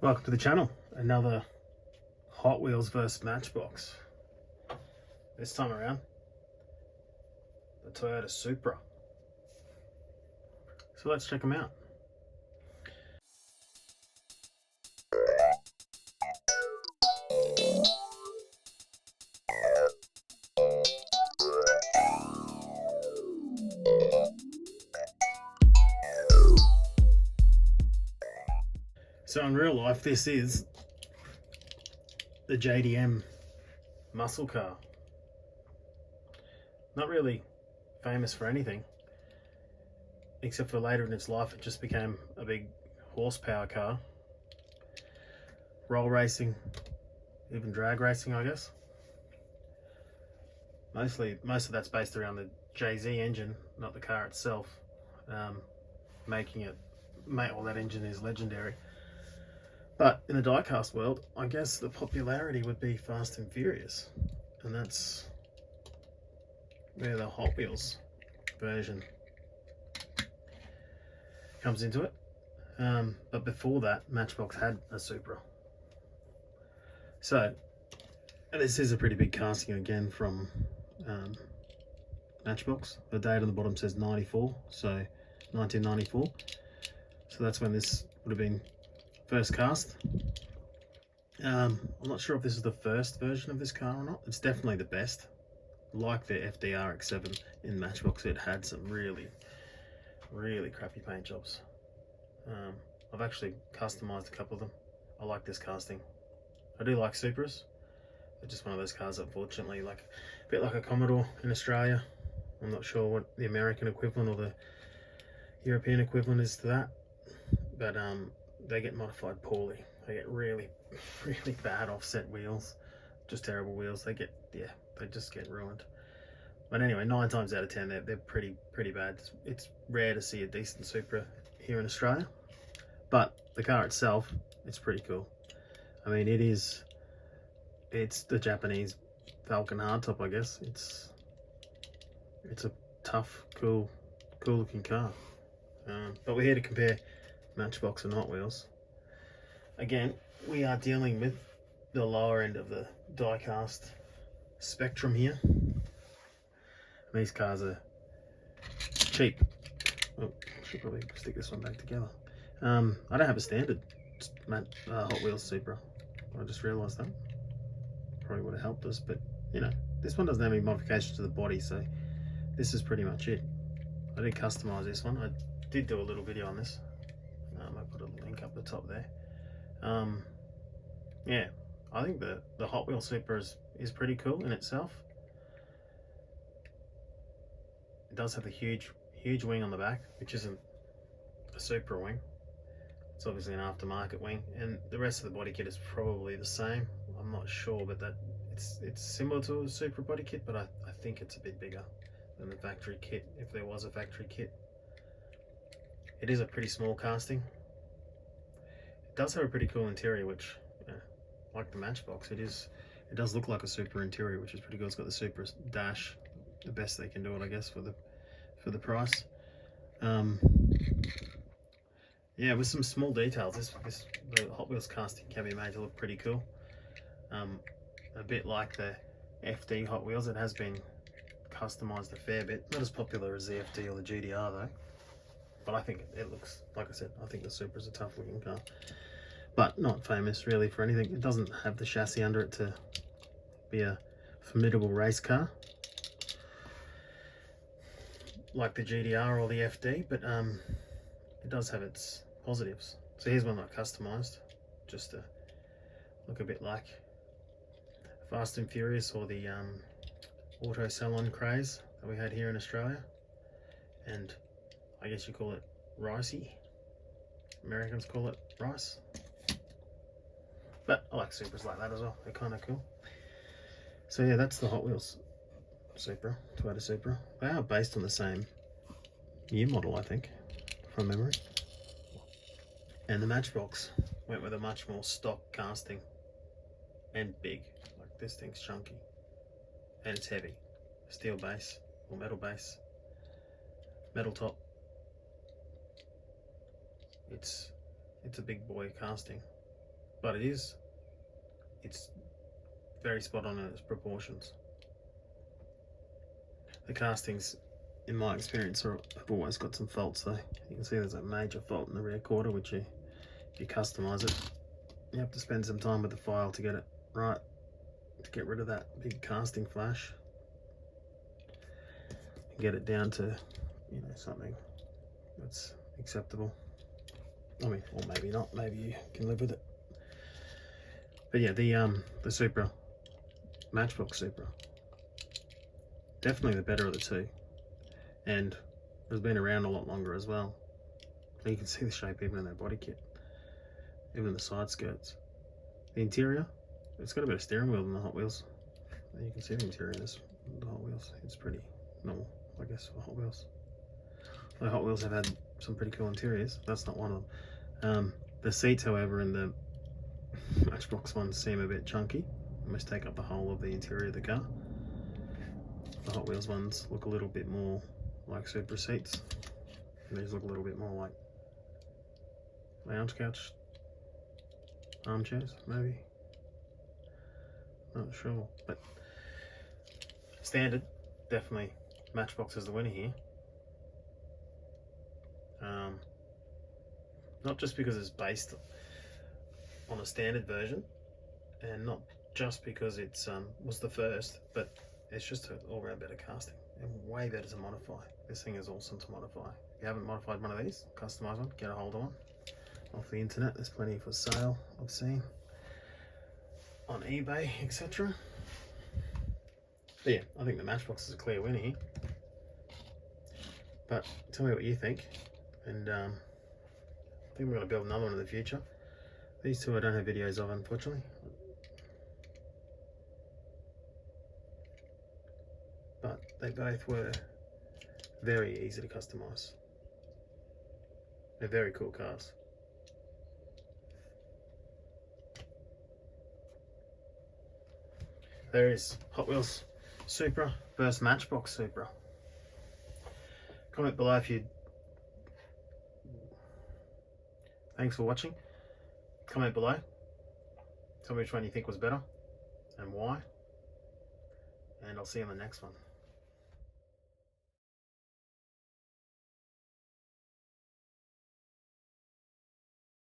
Welcome to the channel. Another Hot Wheels versus Matchbox. This time around, the Toyota Supra. So let's check them out. So in real life, this is the JDM muscle car. Not really famous for anything, except for later in its life it just became a big horsepower car. Roll racing, even drag racing, I guess. Most of that's based around the JZ engine, not the car itself. Making it, well, that engine is legendary. But in the diecast world, I guess the popularity would be Fast and Furious, and that's where the Hot Wheels version comes into it. But before that, Matchbox had a Supra. So this is a pretty big casting again from Matchbox. The date on the bottom says 94, so 1994. So that's when this would have been first cast. I'm not sure if this is the first version of this car or not. It's definitely the best. Like the FDR X7 in Matchbox, it had some really crappy paint jobs. I've actually customized a couple of them. I like this casting. I do like Supras. They're just one of those cars, unfortunately, like a bit like a Commodore in Australia. I'm not sure what the American equivalent or the European equivalent is to that, but they get modified poorly. They get really bad offset wheels, just terrible wheels. They just get ruined. But anyway, 9 times out of 10, they're pretty bad. It's rare to see a decent Supra here in Australia, but the car itself, it's pretty cool. I mean, it's the Japanese Falcon hardtop, I guess. It's a tough, cool looking car. But we're here to compare Matchbox and Hot Wheels. Again, we are dealing with the lower end of the diecast spectrum here. These cars are cheap. Oh, should probably stick this one back together. I don't have a standard Hot Wheels Supra. I just realised that. Probably would have helped us, but you know, this one doesn't have any modifications to the body, so this is pretty much it. I did customise this one. I did do a little video on this. I put a link up the top there. Yeah, I think the Hot Wheels Supra is pretty cool in itself. It does have a huge wing on the back, which isn't a Supra wing. It's obviously an aftermarket wing, and the rest of the body kit is probably the same. I'm not sure, but it's similar to a Supra body kit, but I think it's a bit bigger than the factory kit, if there was a factory kit. It is a pretty small casting. It does have a pretty cool interior, which, like the Matchbox, it does look like a Supra interior, which is pretty good. It's got the Supra dash, the best they can do it, I guess, for the price. Yeah, with some small details, the Hot Wheels casting can be made to look pretty cool. A bit like the FD Hot Wheels, it has been customized a fair bit. Not as popular as the FD or the GDR though, but I think it looks, like I said, I think the Supra is a tough looking car, but not famous really for anything. It doesn't have the chassis under it to be a formidable race car like the GDR or the FD, but it does have its positives. So here's one I customized just to look a bit like Fast and Furious, or the auto salon craze that we had here in Australia, and I guess you call it ricey. Americans call it rice, but I like Supras like that as well. They're kind of cool. So yeah, that's the Hot Wheels Supra, Toyota Supra. They are based on the same year model, I think, from memory. And the Matchbox went with a much more stock casting and big. Like, this thing's chunky and it's heavy. Steel base or metal base, metal top. It's a big boy casting. but it's very spot on in its proportions. The castings, in my experience, have always got some faults though. You can see there's a major fault in the rear quarter, which if you customise it, you have to spend some time with the file to get it right, to get rid of that big casting flash, and get it down to, you know, something that's acceptable. I mean, or maybe not, maybe you can live with it. But yeah, the Supra, Matchbox Supra, definitely the better of the two, and has been around a lot longer as well. And you can see the shape even in their body kit, even in the side skirts. The interior, it's got a better steering wheel than the Hot Wheels. And you can see the interior in this, the Hot Wheels. It's pretty normal, I guess, for Hot Wheels. The Hot Wheels have had some pretty cool interiors. That's not one of them. The seats, however, in the Matchbox ones seem a bit chunky. Almost take up the whole of the interior of the car. The Hot Wheels ones look a little bit more like Supra seats. And these look a little bit more like lounge couch armchairs, maybe. Not sure, but standard, definitely Matchbox is the winner here. Not just because it's based on a standard version, and not just because it's was the first, but it's just an all-round better casting and way better to modify. This thing is awesome to modify. If you haven't modified one of these, customize one, get a hold of one off the internet. There's plenty for sale, I've seen on eBay, etc. But yeah, I think the Matchbox is a clear winner here. But tell me what you think, and I think we're going to build another one in the future. These two I don't have videos of, unfortunately, but they both were very easy to customize. They're very cool cars. There is Hot Wheels Supra versus Matchbox Supra. Comment below if you... Thanks for watching. Comment below. Tell me which one you think was better and why. And I'll see you in the next one.